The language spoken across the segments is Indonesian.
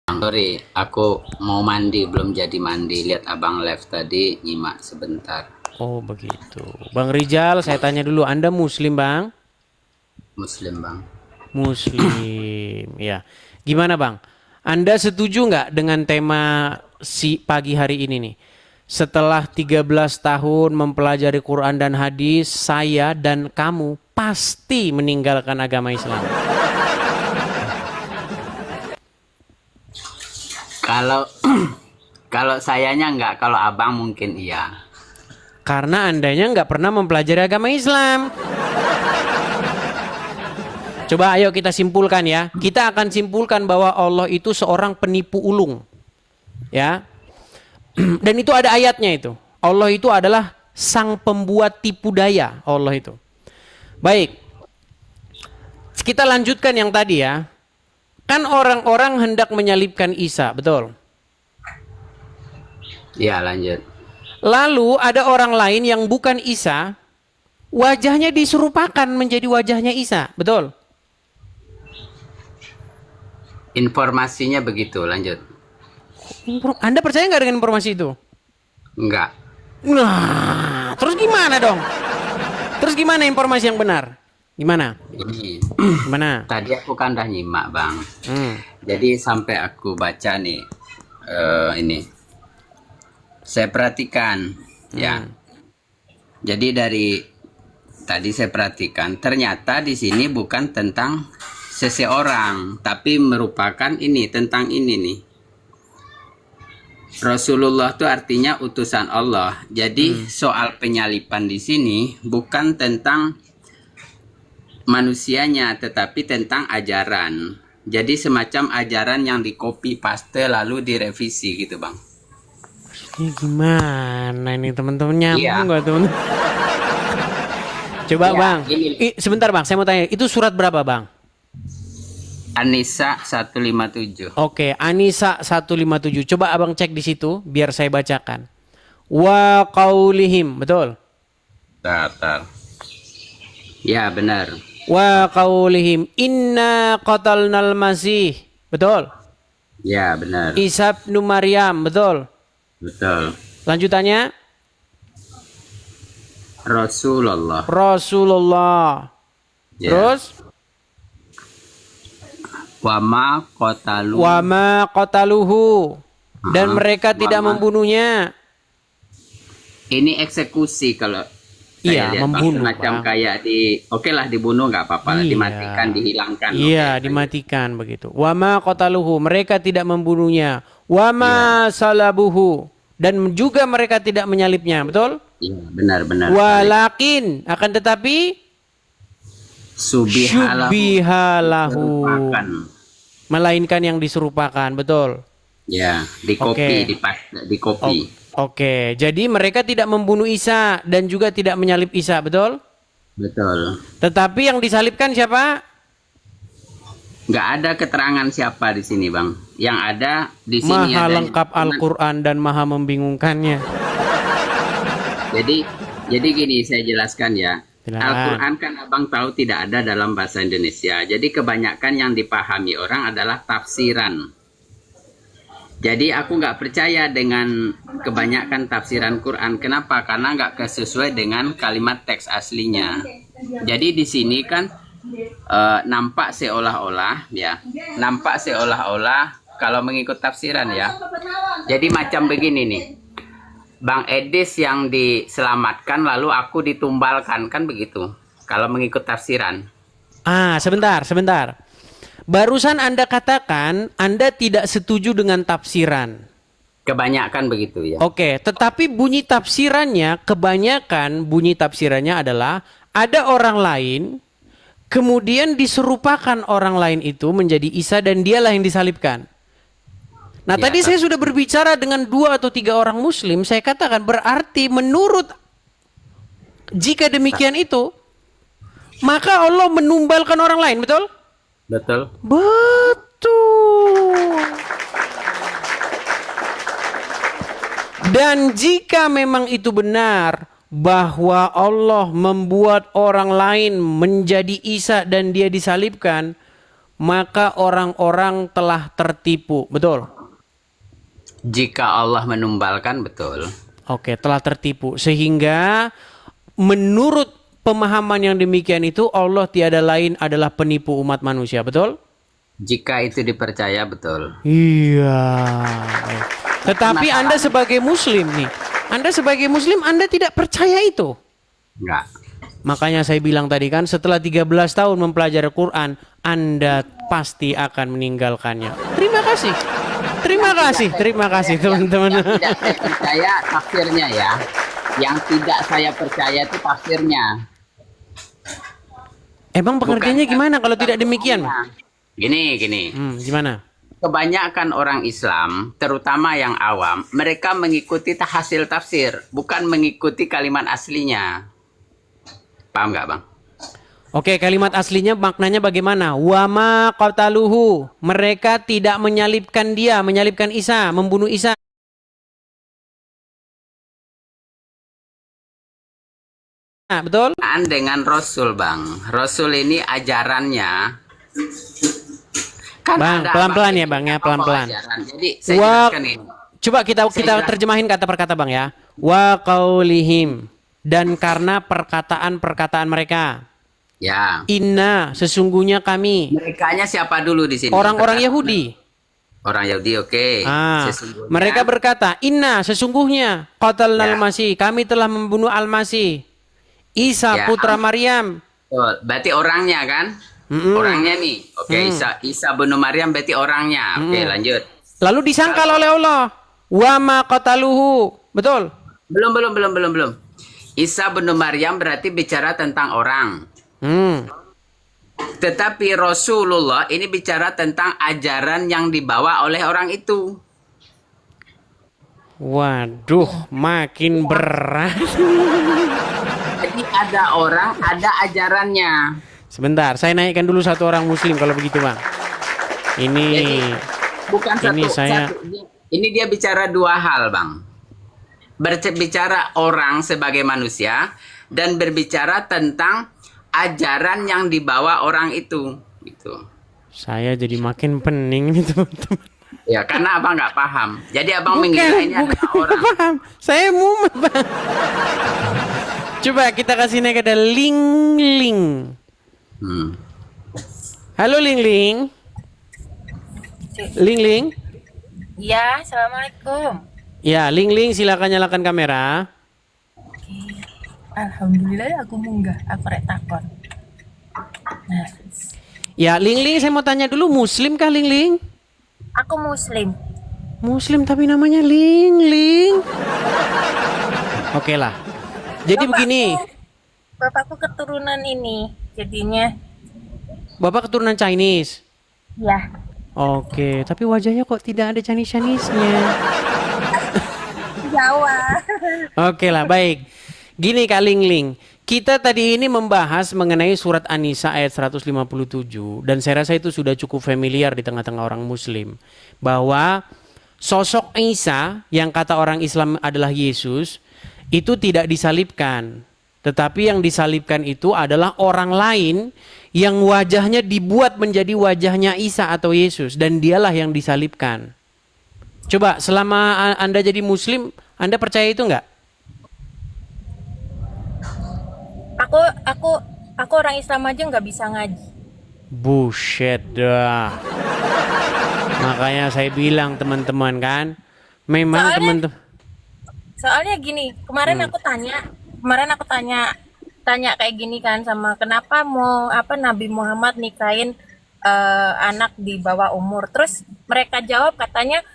Sorry, aku mau mandi, belum jadi mandi. Lihat abang live tadi, nyimak sebentar. Oh begitu. Bang Rijal, saya tanya dulu, Anda Muslim Bang? Muslim bang. Muslim, ya. Gimana Bang? Anda setuju nggak dengan tema si pagi hari ini nih? Setelah 13 tahun mempelajari Quran dan hadis, saya dan kamu pasti meninggalkan agama Islam. Kalau kalau sayanya nggak, kalau abang mungkin iya. Karena andanya nggak pernah mempelajari agama Islam. Coba ayo kita simpulkan ya. Kita akan simpulkan bahwa Allah itu seorang penipu ulung. Ya. Dan itu ada ayatnya itu. Allah itu adalah sang pembuat tipu daya. Allah itu. Baik. Kita lanjutkan yang tadi ya. Kan orang-orang hendak menyalibkan Isa, betul? Iya lanjut. Lalu ada orang lain yang bukan Isa, wajahnya diserupakan menjadi wajahnya Isa, betul? Informasinya begitu, lanjut. Anda percaya nggak dengan informasi itu? Enggak. Nah, terus gimana dong? Terus gimana informasi yang benar? Gimana? Ini Gimana? tadi aku kan udah nyimak bang. Hmm. Jadi sampai aku baca nih, ini. Saya perhatikan, ya. Jadi dari tadi saya perhatikan, ternyata di sini bukan tentang seseorang, tapi merupakan ini tentang ini nih. Rasulullah itu artinya utusan Allah. Jadi soal penyalipan di sini bukan tentang manusianya, tetapi tentang ajaran. Jadi semacam ajaran yang di copy paste lalu direvisi gitu bang. Ini gimana ini teman-teman, nyambung Iya. nggak teman? Coba Iya, bang, ini. sebentar bang, saya mau tanya, itu surat berapa bang? An-Nisa 157. Oke, Anisa 157. Coba abang cek di situ, biar saya bacakan. Wa qaulihim, betul? Tar. Ya benar. Wa qaulihim inna qatalnal masih, betul? Ya benar. Isa bin Maryam, betul? Betul. Lanjutannya, Rasulullah. Rasulullah. Ya. Terus, Wama kotalu. wa ma qataluhu, dan mereka tidak Wama. membunuhnya. Ini eksekusi kalau Iya, saya lihat bang. membunuh, Semacam Bang. kayak oke lah dibunuh nggak apa-apa lah, Iya. dimatikan, dihilangkan. Iya, Oke. dimatikan begitu. Wa ma qataluhu, mereka tidak membunuhnya. Wa ma salabuhu, dan juga mereka tidak menyalibnya, betul? Iya, benar-benar. Walakin, akan tetapi Subihalahu. syubbihalahu, Serupakan. melainkan yang diserupakan, betul? Ya, di copy, Oke. di copy. Oke, jadi mereka tidak membunuh Isa dan juga tidak menyalib Isa, betul? Betul. Tetapi yang disalibkan siapa? Nggak ada keterangan siapa di sini, Bang. Yang ada di sini Maha ada lengkap Al-Quran dan maha membingungkannya. Jadi gini saya jelaskan ya. Silakan. Al-Quran kan abang tahu tidak ada dalam bahasa Indonesia. Jadi kebanyakan yang dipahami orang adalah tafsiran. Jadi aku nggak percaya dengan kebanyakan tafsiran Quran. Kenapa? Karena nggak sesuai dengan kalimat teks aslinya. Jadi di sini kan nampak seolah-olah ya, nampak seolah-olah kalau mengikut tafsiran ya. Jadi macam begini nih. Bang Edis yang diselamatkan lalu aku ditumbalkan, kan begitu kalau mengikut tafsiran. Sebentar. Barusan Anda katakan Anda tidak setuju dengan tafsiran. Kebanyakan begitu ya. Oke, tetapi kebanyakan bunyi tafsirannya adalah ada orang lain, kemudian diserupakan orang lain itu menjadi Isa dan dialah yang disalibkan. Nah, Ya, tadi saya sudah berbicara dengan 2 atau 3 orang muslim, saya katakan berarti menurut jika demikian itu, maka Allah menumbalkan orang lain, betul? Betul. Betul. Dan jika memang itu benar bahwa Allah membuat orang lain menjadi Isa dan dia disalibkan, maka orang-orang telah tertipu. Betul? Jika Allah menumbalkan, betul. Oke, telah tertipu. Sehingga menurut pemahaman yang demikian itu Allah tiada lain adalah penipu umat manusia. Betul? Jika itu dipercaya, betul. Iya. Tetapi Anda sebagai muslim nih, Anda sebagai muslim Anda tidak percaya itu. Enggak. Makanya saya bilang tadi kan, setelah 13 tahun mempelajari Quran, Anda pasti akan meninggalkannya. Terima kasih. Terima kasih teman-teman. Yang tidak saya percaya tafsirnya ya. Yang tidak saya percaya itu tafsirnya. Emang pengertiannya gimana kalau tidak demikian? Gini. Gimana? Kebanyakan orang Islam, terutama yang awam, mereka mengikuti hasil tafsir, bukan mengikuti kalimat aslinya. Paham nggak, Bang? Oke, kalimat aslinya maknanya bagaimana? Wama qataluhu. Mereka tidak menyalibkan dia, menyalibkan Isa, membunuh Isa. Betul? Dengan Rasul, Bang. Rasul ini ajarannya kan Bang, ada pelan-pelan Bang, ya, Bang ya, pelan-pelan. Jadi saya jelaskan ini. Coba kita terjemahin kata per kata, Bang ya. Wa qaulihim, dan karena perkataan-perkataan mereka. Ya. Inna, sesungguhnya kami. Merekanya siapa dulu di sini? Orang-orang Yahudi. Orang Yahudi, oke. Sesungguhnya. Mereka berkata, Inna, sesungguhnya qatalnal Masih, kami telah membunuh Al-Masih, Isa putra Maryam. Berarti orangnya kan? Orangnya nih. Oke, Isa bin Maryam berarti orangnya. Oke, lanjut. Lalu disangkal oleh Allah, wa ma qataluhu. Betul? Belum. Isa bin Maryam berarti bicara tentang orang. Tetapi Rasulullah ini bicara tentang ajaran yang dibawa oleh orang itu. Waduh, makin berat. Jadi ada orang, ada ajarannya. Sebentar, saya naikkan dulu satu orang muslim kalau begitu, Bang. Ini Jadi, bukan ini ini dia bicara dua hal, Bang. Berbicara orang sebagai manusia dan berbicara tentang ajaran yang dibawa orang itu, gitu. Saya jadi makin pening nih, teman-teman. Ya, karena Abang nggak paham. Jadi Abang mengira ini adalah orang. Paham. Saya mumet, Bang. Coba kita kasih naik ada Ling. Halo Ling. Ya, assalamualaikum. Ya, Ling, silakan nyalakan kamera. Alhamdulillah aku munggah, aku rek takon. Nah, Ya, Ling, saya mau tanya dulu, muslim kah Ling? aku muslim. Muslim tapi namanya Ling. Oke lah. Jadi begini. Bapakku keturunan ini, jadinya. Bapak keturunan Chinese. Ya. Oke, tapi wajahnya kok tidak ada Chinese-nya. Jawa. Oke lah, baik. Gini Kak Ling, kita tadi ini membahas mengenai surat An-Nisa ayat 157 dan saya rasa itu sudah cukup familiar di tengah-tengah orang muslim bahwa sosok Isa yang kata orang Islam adalah Yesus itu tidak disalibkan, tetapi yang disalibkan itu adalah orang lain yang wajahnya dibuat menjadi wajahnya Isa atau Yesus dan dialah yang disalibkan. Coba selama Anda jadi muslim, Anda percaya itu enggak? Aku orang Islam aja nggak bisa ngaji. Buset dah. Makanya saya bilang teman-teman kan, memang teman-teman. Soalnya gini, kemarin aku tanya kayak gini kan sama kenapa mau Nabi Muhammad nikahin anak di bawah umur. Terus mereka jawab katanya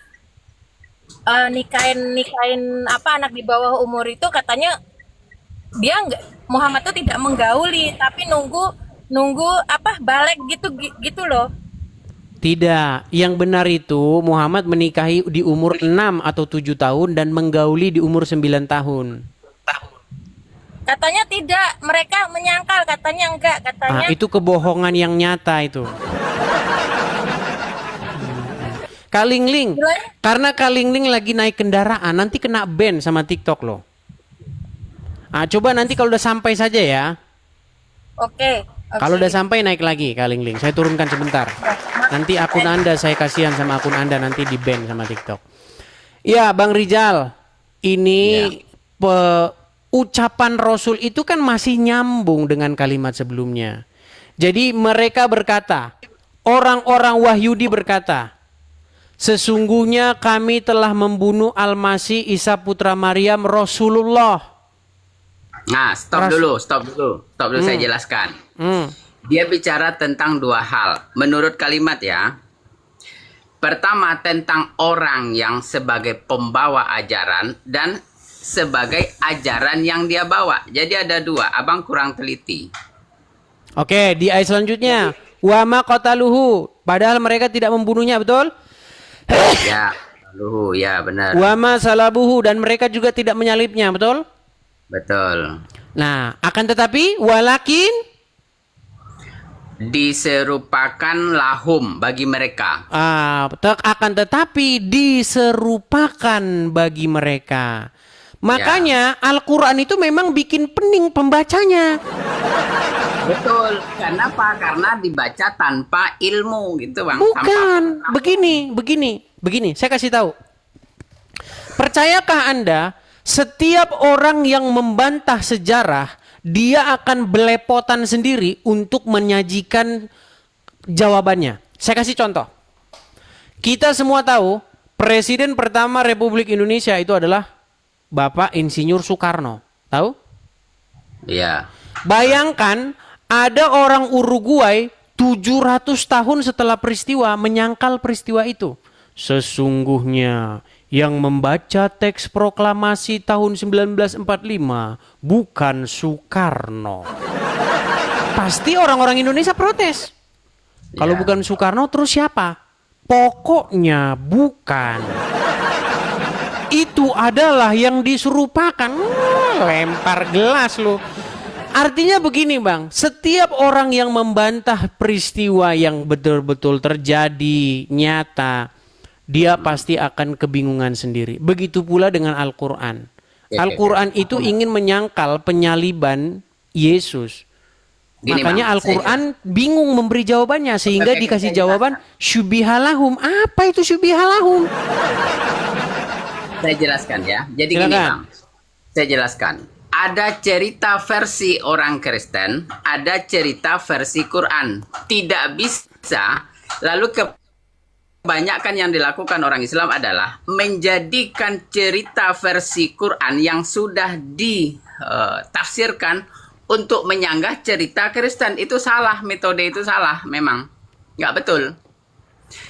nikahin anak di bawah umur itu katanya dia Muhammad tuh tidak menggauli tapi nunggu balik gitu loh. Tidak, yang benar itu Muhammad menikahi di umur 6 atau 7 tahun dan menggauli di umur 9 tahun. Katanya tidak, mereka menyangkal, katanya enggak, katanya. Itu kebohongan yang nyata itu. Kak Ling, karena Kak Ling lagi naik kendaraan, nanti kena ban sama TikTok loh. Coba nanti kalau udah sampai saja ya. Oke. Kalau udah sampai naik lagi Kak Ling Ling. Saya turunkan sebentar. Nanti akun Anda saya kasihan sama akun Anda nanti di-ban sama TikTok. Ya, Bang Rizal. Ini ucapan Rasul itu kan masih nyambung dengan kalimat sebelumnya. Jadi mereka berkata, orang-orang Wahyudi berkata, sesungguhnya kami telah membunuh Al-Masih Isa putra Maryam Rasulullah. Nah, stop dulu saya jelaskan. Dia bicara tentang dua hal. Menurut kalimat ya. Pertama tentang orang yang sebagai pembawa ajaran dan sebagai ajaran yang dia bawa. Jadi ada dua. Abang kurang teliti. Oke, di ayat selanjutnya. Wa ma qataluhu. Padahal mereka tidak membunuhnya, betul? Ya, luhu, ya benar. Wa ma salabuhu, dan mereka juga tidak menyalibnya, betul? Betul. Nah, akan tetapi walakin Diserupakan lahum bagi mereka. Akan tetapi diserupakan bagi mereka. Makanya Al-Quran itu memang bikin pening pembacanya. Betul. Kenapa? Karena dibaca tanpa ilmu gitu Bang. Bukan. Begini. Saya kasih tahu. Percayakah Anda setiap orang yang membantah sejarah, dia akan belepotan sendiri untuk menyajikan jawabannya. Saya kasih contoh. Kita semua tahu Presiden pertama Republik Indonesia itu adalah Bapak Insinyur Soekarno. Tahu? Iya. Bayangkan ada orang Uruguay 700 tahun setelah peristiwa menyangkal peristiwa itu. Sesungguhnya yang membaca teks proklamasi tahun 1945 bukan Soekarno. Pasti orang-orang Indonesia protes. Kalau bukan Soekarno terus siapa? Pokoknya bukan. Itu adalah yang diserupakan. Lempar gelas lo. Artinya begini Bang, setiap orang yang membantah peristiwa yang betul-betul terjadi, nyata, dia pasti akan kebingungan sendiri. Begitu pula dengan Al-Quran. Al-Quran itu ingin menyangkal penyaliban Yesus. Makanya Al-Quran bingung memberi jawabannya. Sehingga dikasih jawaban syubihalahum. Apa itu syubihalahum? Saya jelaskan ya. Jadi gini Bang. Saya jelaskan. Ada cerita versi orang Kristen. Ada cerita versi Quran. Tidak bisa. Lalu kebanyakan yang dilakukan orang Islam adalah menjadikan cerita versi Quran yang sudah ditafsirkan untuk menyanggah cerita Kristen. Itu salah, metode itu salah memang. Nggak betul.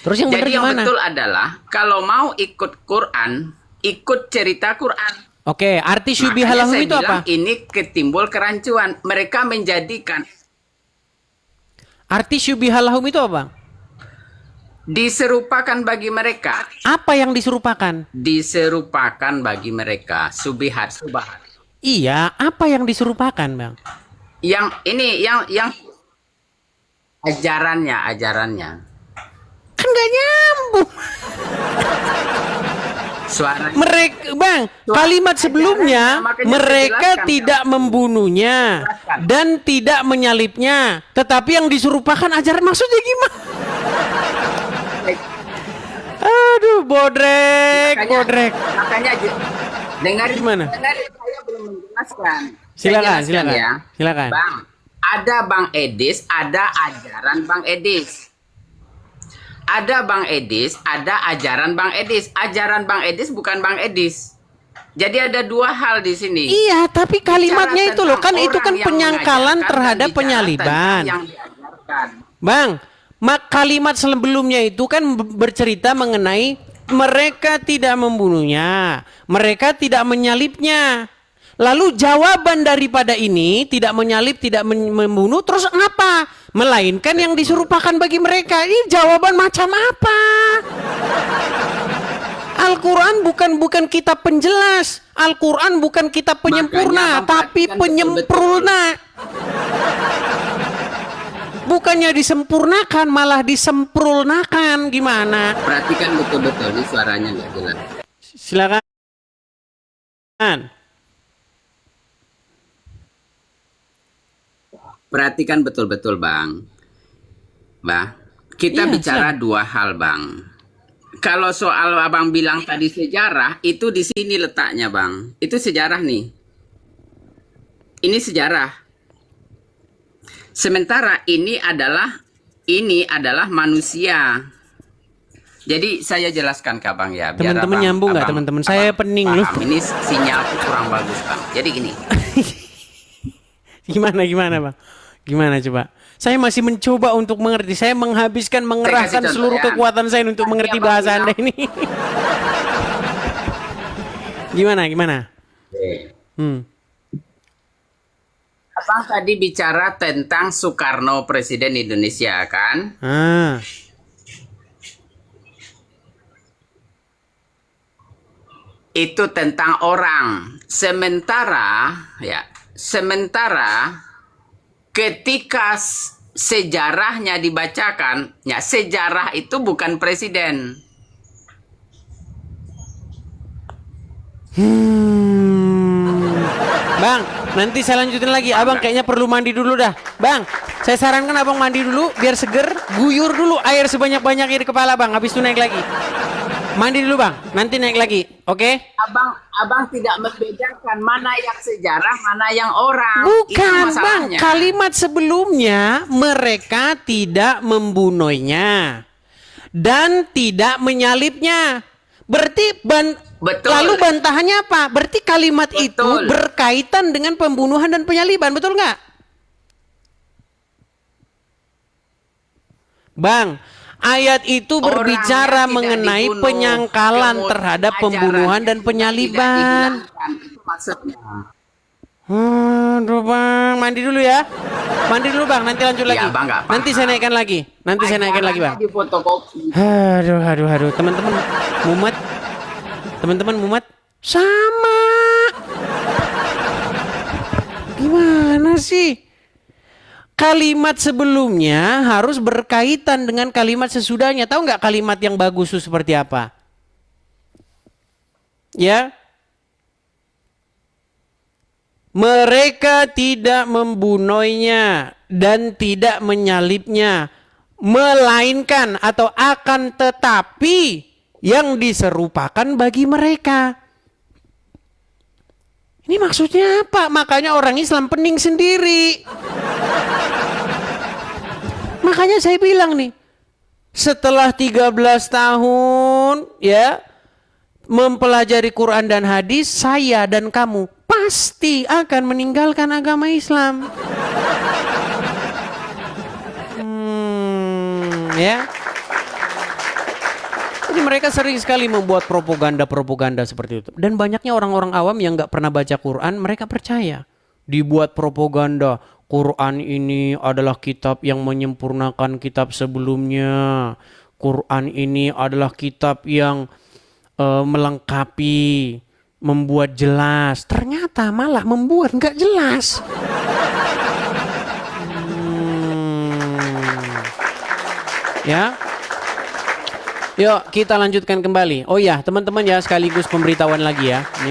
Terus yang benar Jadi yang gimana? betul adalah kalau mau ikut Quran, ikut cerita Quran. Oke, arti syubihalahum itu apa? Ini ketimbul kerancuan. Mereka menjadikan. Arti syubihalahum itu apa? Diserupakan bagi mereka. Apa yang diserupakan? Diserupakan bagi mereka. Subihat. Iya, apa yang diserupakan, Bang? Yang ini, yang ajarannya. Kan gak nyambung. Suara. Mereka, Bang, kalimat sebelumnya mereka tidak membunuhnya dan tidak menyalibnya, tetapi yang diserupakan ajaran maksudnya gimana? Aduh, bodrek. Makanya dengar gimana? Saya belum menjelaskan. Silakan. Bang, ada Bang Edis, ada ajaran Bang Edis. Ada Bang Edis, ada ajaran Bang Edis. Ajaran Bang Edis bukan Bang Edis. Jadi ada dua hal di sini. Iya, tapi kalimatnya itu loh, kan itu kan penyangkalan terhadap penyaliban. Bang, kalimat sebelumnya itu kan bercerita mengenai mereka tidak membunuhnya, mereka tidak menyalibnya. Lalu jawaban daripada ini tidak menyalib, tidak membunuh, terus apa? Melainkan yang diserupakan bagi mereka. Ini jawaban macam apa? Al-Quran bukan kitab penjelas. Al-Quran bukan kitab penyempurna, tapi penyempurna. Bukannya disempurnakan, malah disempurnakan. Gimana? Perhatikan betul-betul, ini suaranya nggak jelas. Silakan. perhatikan betul-betul Bang. Kita Iya, bicara dua hal Bang. Kalau soal Abang bilang tadi sejarah, itu di sini letaknya Bang. Itu sejarah nih. Ini sejarah. Sementara ini adalah manusia. Jadi saya jelaskan ke Abang ya. Biar Teman-teman Abang- nyambung nggak Abang- teman-teman? Saya Abang pening paham. loh. Ini sinyalku kurang bagus Bang. Jadi gini. Gimana Bang? Gimana coba? Saya masih mencoba untuk mengerti. Saya menghabiskan, mengerahkan contoh seluruh ya. kekuatan saya untuk mengerti Abang bahasa bilang- Anda ini. Gimana? Abang tadi bicara tentang Soekarno Presiden Indonesia kan? Ah, Itu tentang orang. Sementara ketika sejarahnya dibacakan, ya sejarah itu bukan presiden. Bang, nanti saya lanjutin lagi. Abang kayaknya perlu mandi dulu dah. Bang, saya sarankan abang mandi dulu biar seger. Guyur dulu air sebanyak-banyaknya di kepala bang. Habis itu naik lagi. Mandi dulu bang, nanti naik lagi. Oke? Abang tidak membedakan mana yang sejarah, mana yang orang. Itu Bukan bang, masalahnya. kalimat sebelumnya mereka tidak membunuhnya dan tidak menyalibnya. Berarti Betul. lalu bantahannya apa? Berarti kalimat itu Betul. berkaitan dengan pembunuhan dan penyaliban, betul nggak? Bang, ayat itu Orang berbicara yang tidak mengenai dibunuh, penyangkalan kemudian terhadap ajarannya pembunuhan dan juga penyaliban. tidak dihilangkan. Itu maksudnya. Aduh bang, mandi dulu ya. Mandi dulu bang, nanti lanjut lagi. Ya, Bang, nggak Nanti saya naikkan lagi. Nanti saya naikkan lagi bang. Ajarannya difotokopi. Aduh. Teman-teman mumet. Teman-teman mumet. Sama. Gimana sih? Kalimat sebelumnya harus berkaitan dengan kalimat sesudahnya. Tahu nggak kalimat yang bagus itu seperti apa? Ya. Mereka tidak membunuhnya dan tidak menyalibnya, melainkan atau akan tetapi yang diserupakan bagi mereka. Ini maksudnya apa? Makanya orang Islam pening sendiri. Makanya saya bilang nih, setelah 13 tahun ya mempelajari Quran dan hadis, saya dan kamu pasti akan meninggalkan agama Islam. Ya. Jadi mereka sering sekali membuat propaganda seperti itu. Dan banyaknya orang-orang awam yang nggak pernah baca Quran, mereka percaya. Dibuat propaganda, Quran ini adalah kitab yang menyempurnakan kitab sebelumnya. Quran ini adalah kitab yang melengkapi, membuat jelas. Ternyata malah membuat nggak jelas. Ya. Yuk kita lanjutkan kembali. Oh ya teman-teman ya, sekaligus pemberitahuan lagi ya. Ini